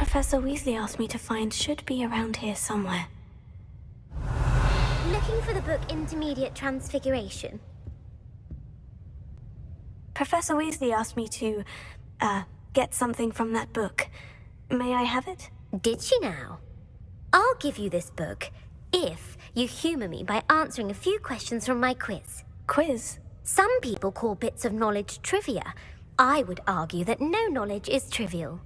Professor Weasley asked me to find should be around here somewhere. Looking for the book Intermediate Transfiguration? Professor Weasley asked me to, get something from that book. May I have it? Did she now? I'll give you this book if you humour me by answering a few questions from my quiz. Quiz? Some people call bits of knowledge trivia. I would argue that no knowledge is trivial.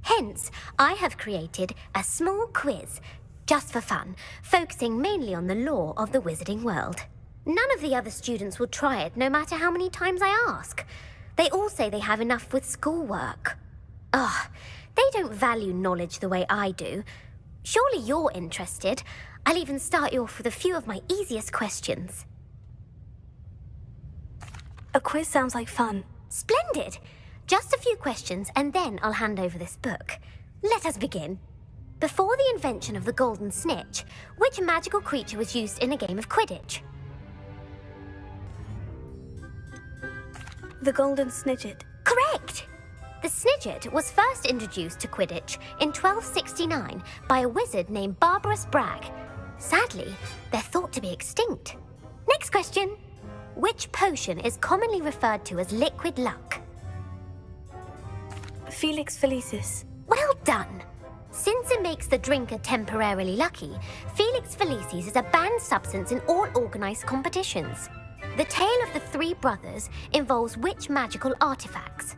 Hence, I have created a small quiz, just for fun, focusing mainly on the lore of the wizarding world. None of the other students will try it, no matter how many times I ask. They all say they have enough with schoolwork. Ugh, they don't value knowledge the way I do. Surely you're interested. I'll even start you off with a few of my easiest questions. A quiz sounds like fun. Splendid! Just a few questions, and then I'll hand over this book. Let us begin. Before the invention of the golden snitch, which magical creature was used in a game of Quidditch? The Golden Snidget. Correct! The Snidget was first introduced to Quidditch in 1269 by a wizard named Barbarous Bragg. Sadly, they're thought to be extinct. Next question. Which potion is commonly referred to as liquid luck? Felix Felicis. Well done! Since it makes the drinker temporarily lucky, Felix Felicis is a banned substance in all organised competitions. The tale of the three brothers involves which magical artifacts?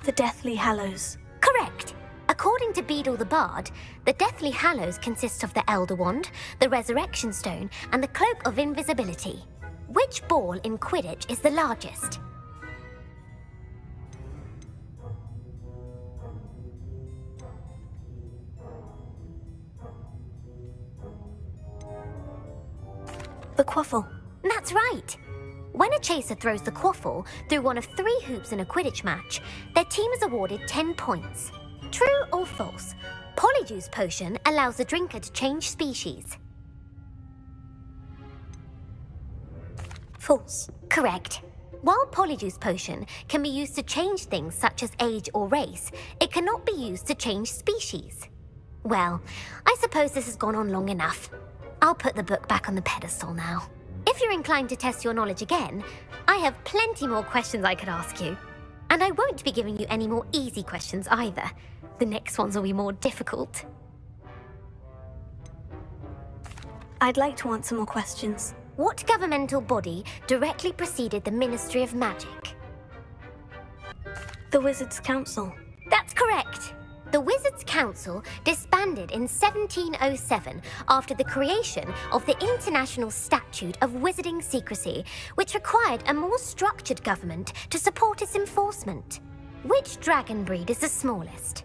The Deathly Hallows. Correct! According to Beadle the Bard, the Deathly Hallows consists of the Elder Wand, the Resurrection Stone, and the Cloak of Invisibility. Which ball in Quidditch is the largest? The Quaffle. That's right! When a chaser throws the quaffle through one of 3 hoops in a Quidditch match, their team is awarded 10 points. True or false? Polyjuice Potion allows the drinker to change species. False. Correct. While Polyjuice Potion can be used to change things such as age or race, it cannot be used to change species. Well, I suppose this has gone on long enough. I'll put the book back on the pedestal now. If you're inclined to test your knowledge again, I have plenty more questions I could ask you. And I won't be giving you any more easy questions either. The next ones will be more difficult. I'd like to answer more questions. What governmental body directly preceded the Ministry of Magic? The Wizards' Council. That's correct! The Wizards' Council disbanded in 1707 after the creation of the International Statute of Wizarding Secrecy, which required a more structured government to support its enforcement. Which dragon breed is the smallest?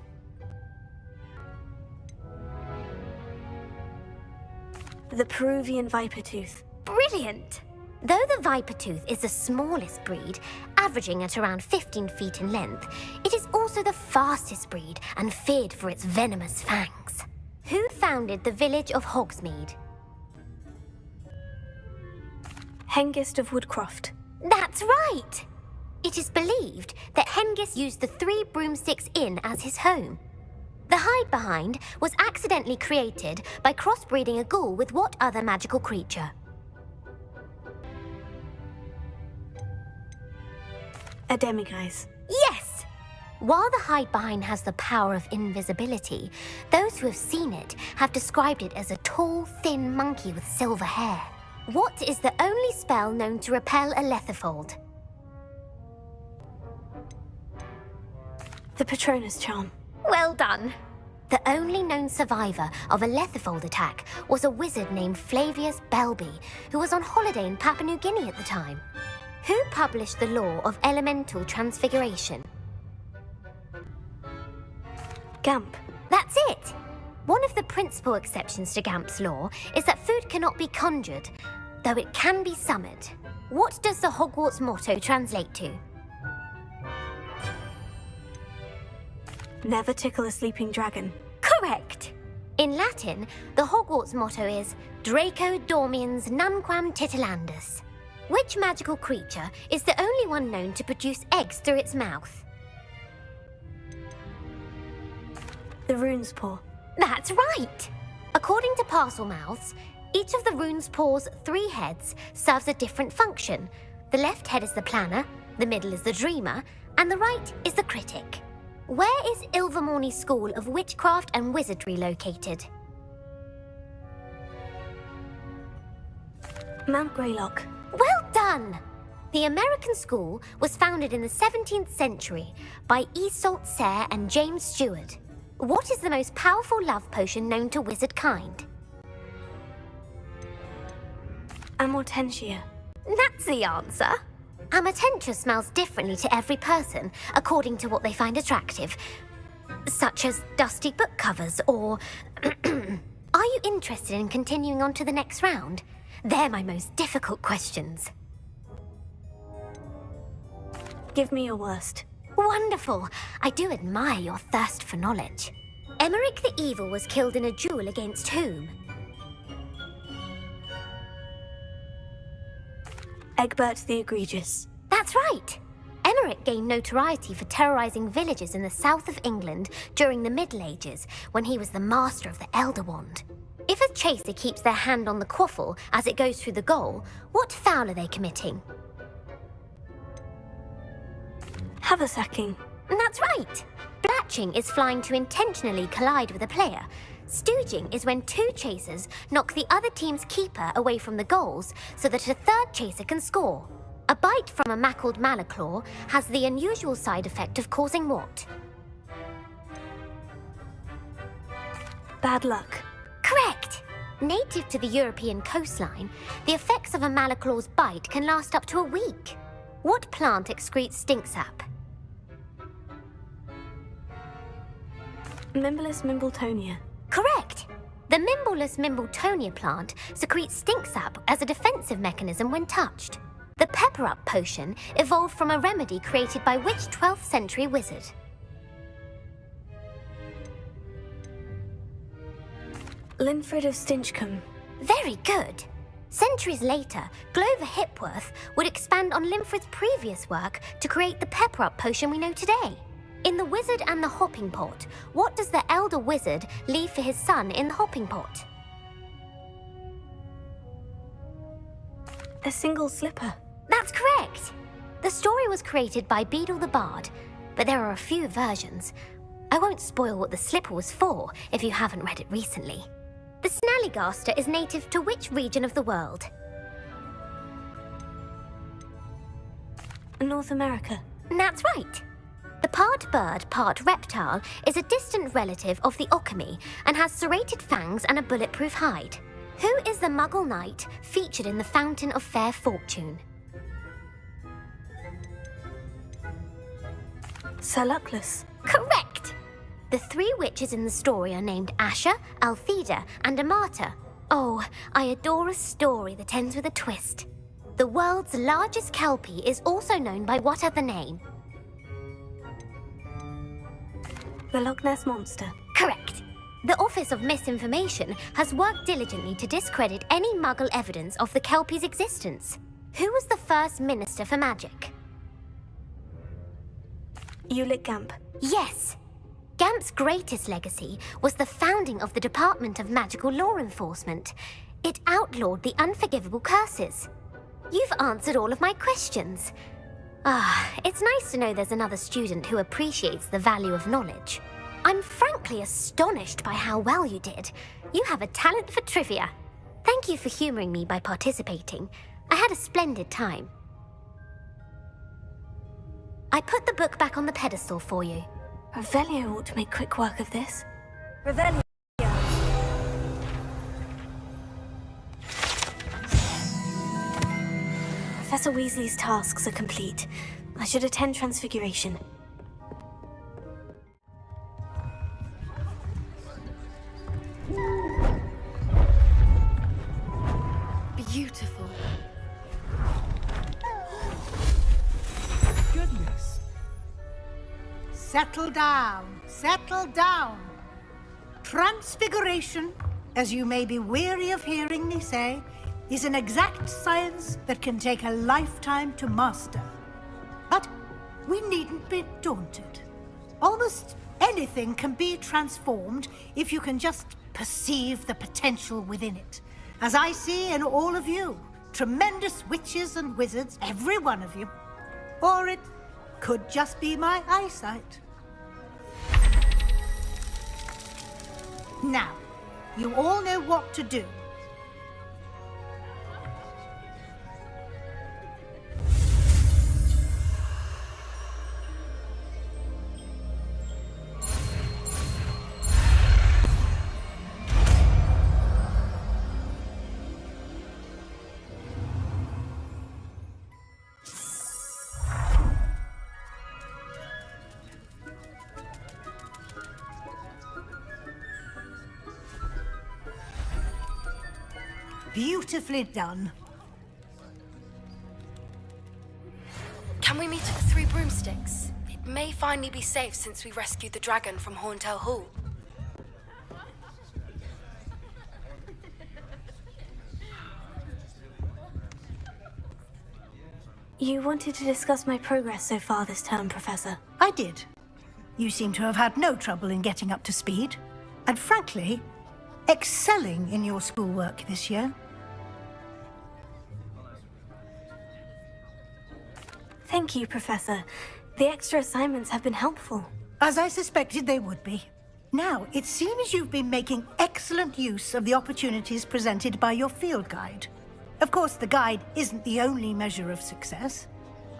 The Peruvian Vipertooth. Brilliant! Though the Vipertooth is the smallest breed, averaging at around 15 feet in length, it is also the fastest breed and feared for its venomous fangs. Who founded the village of Hogsmeade? Hengist of Woodcroft. That's right! It is believed that Hengist used the 3 Broomsticks Inn as his home. The Hide-Behind was accidentally created by crossbreeding a ghoul with what other magical creature? A Demiguise. Yes! While the Hide-Behind has the power of invisibility, those who have seen it have described it as a tall, thin monkey with silver hair. What is the only spell known to repel a Lethifold? The Patronus Charm. Well done! The only known survivor of a Lethifold attack was a wizard named Flavius Belby, who was on holiday in Papua New Guinea at the time. Who published the law of elemental transfiguration? Gamp. That's it! One of the principal exceptions to Gamp's law is that food cannot be conjured, though it can be summoned. What does the Hogwarts motto translate to? Never tickle a sleeping dragon. Correct! In Latin, the Hogwarts motto is Draco Dormiens Nunquam Titilandus. Which magical creature is the only one known to produce eggs through its mouth? The rune's paw. That's right! According to parcel mouths, each of the rune's paw's 3 heads serves a different function. The left head is the planner, the middle is the dreamer, and the right is the critic. Where is Ilvermorny School of Witchcraft and Wizardry located? Mount Greylock. Well done! The American school was founded in the 17th century by Iseult Sayre and James Stewart. What is the most powerful love potion known to wizard kind? Amortentia. That's the answer. Amortentia smells differently to every person according to what they find attractive, such as dusty book covers or... Are you interested in continuing on to the next round? They're my most difficult questions. Give me your worst. Wonderful! I do admire your thirst for knowledge. Emmerich the Evil was killed in a duel against whom? Egbert the Egregious. That's right! Emmerich gained notoriety for terrorizing villages in the south of England during the Middle Ages, when he was the master of the Elder Wand. If a chaser keeps their hand on the quaffle as it goes through the goal, what foul are they committing? Haversacking. That's right! Blatching is flying to intentionally collide with a player. Stooging is when 2 chasers knock the other team's keeper away from the goals so that a 3rd chaser can score. A bite from a mackled malaclaw has the unusual side effect of causing what? Bad luck. Correct! Native to the European coastline, the effects of a malaclaw's bite can last up to a week. What plant excretes stink sap? Mimbless Mimbletonia. Correct! The Mimbleless Mimbletonia plant secretes stink sap as a defensive mechanism when touched. The Pepper-Up potion evolved from a remedy created by which 12th century wizard? Linfred of Stinchcombe. Very good! Centuries later, Glover Hipworth would expand on Linfred's previous work to create the Pepper-Up potion we know today. In The Wizard and the Hopping Pot, what does the elder wizard leave for his son in the hopping pot? A single slipper. That's correct! The story was created by Beadle the Bard, but there are a few versions. I won't spoil what the slipper was for if you haven't read it recently. The Snallygaster is native to which region of the world? North America. That's right! The part bird, part reptile is a distant relative of the Occamy and has serrated fangs and a bulletproof hide. Who is the Muggle knight featured in the Fountain of Fair Fortune? Sir Luckless. Correct! The 3 witches in the story are named Asha, Altheda, and Amata. Oh, I adore a story that ends with a twist. The world's largest kelpie is also known by what other name? The Loch Ness Monster. Correct. The Office of Misinformation has worked diligently to discredit any Muggle evidence of the kelpie's existence. Who was the first Minister for Magic? Ulick Gamp. Yes! Gamp's greatest legacy was the founding of the Department of Magical Law Enforcement. It outlawed the unforgivable curses. You've answered all of my questions. It's nice to know there's another student who appreciates the value of knowledge. I'm frankly astonished by how well you did. You have a talent for trivia. Thank you for humoring me by participating. I had a splendid time. I put the book back on the pedestal for you. Revelio ought to make quick work of this. Revelio. Professor Weasley's tasks are complete. I should attend Transfiguration. Beautiful. Goodness. Settle down, settle down. Transfiguration, as you may be weary of hearing me say, is an exact science that can take a lifetime to master. But we needn't be daunted. Almost anything can be transformed if you can just perceive the potential within it. As I see in all of you, tremendous witches and wizards, every one of you. Or it could just be my eyesight. Now, you all know what to do. Beautifully done. Can we meet at the Three Broomsticks? It may finally be safe since we rescued the dragon from Horntail Hall. You wanted to discuss my progress so far this term, Professor. I did. You seem to have had no trouble in getting up to speed. And frankly, excelling in your schoolwork this year. Thank you, Professor. The extra assignments have been helpful. As I suspected they would be. Now, it seems you've been making excellent use of the opportunities presented by your field guide. Of course, the guide isn't the only measure of success.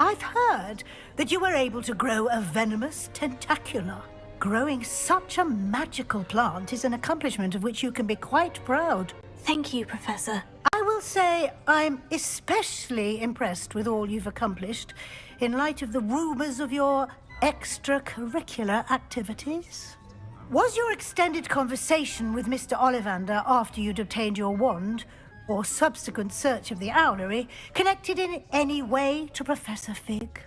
I've heard that you were able to grow a venomous tentacula. Growing such a magical plant is an accomplishment of which you can be quite proud. Thank you, Professor. I will say I'm especially impressed with all you've accomplished in light of the rumors of your extracurricular activities. Was your extended conversation with Mr. Ollivander after you'd obtained your wand, or subsequent search of the owlery, connected in any way to Professor Fig?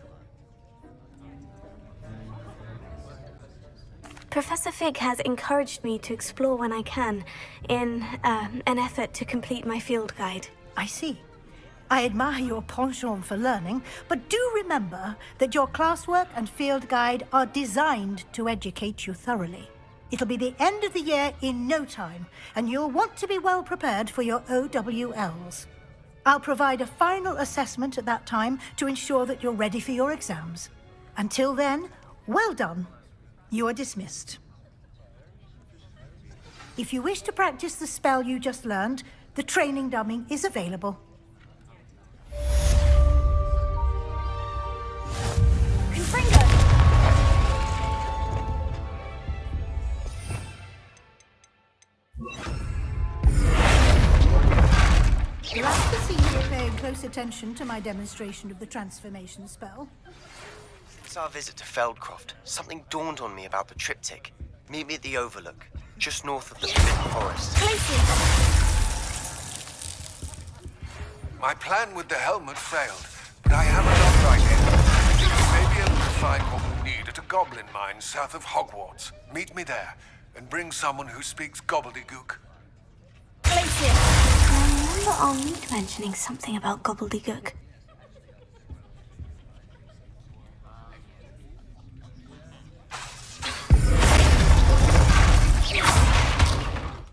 Professor Fig has encouraged me to explore when I can, in an effort to complete my field guide. I see. I admire your penchant for learning, but do remember that your classwork and field guide are designed to educate you thoroughly. It'll be the end of the year in no time, and you'll want to be well prepared for your OWLs. I'll provide a final assessment at that time to ensure that you're ready for your exams. Until then, well done. You are dismissed. If you wish to practice the spell you just learned, the training dummy is available. Confringo! Glad to see you are paying close attention to my demonstration of the transformation spell. Since our visit to Feldcroft, something dawned on me about the triptych. Meet me at the Overlook, just north of the Forbidden Forest. My plan with the helmet failed, but I have another idea. You may be able to find what we need at a goblin mine south of Hogwarts. Meet me there, and bring someone who speaks gobbledygook. I remember our meet mentioning something about gobbledygook.